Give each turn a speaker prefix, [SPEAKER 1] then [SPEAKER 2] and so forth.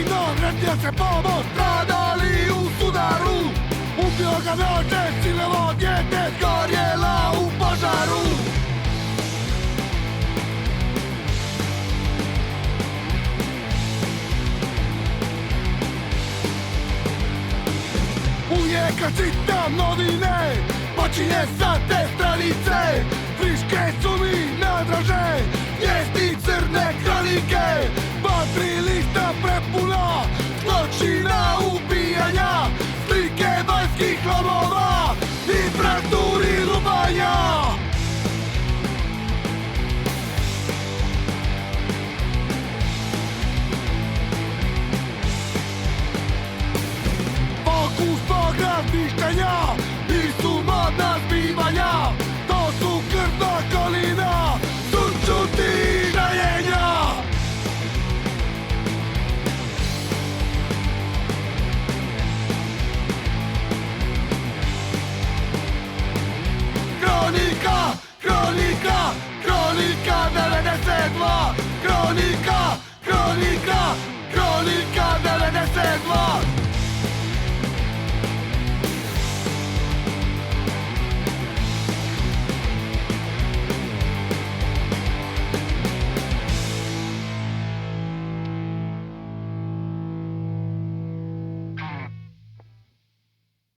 [SPEAKER 1] Vratio se pomoć, stradali u sudaru. Ubio ga noće, silovo dijete, zgorjela u požaru. Uvijek kad čitam novine, počinje sa te stranice. Friške su mi najdraže, vijesti crne kronike. 2-3 lista prepuna zločina, ubijanja, slike vanjskih lomova i frakturi lubanja. Fokus zbog razmišljanja nisu modna zbivanja. To su krvna kolina, sućuti i žaljenja. Kronika 92. Kronika 92.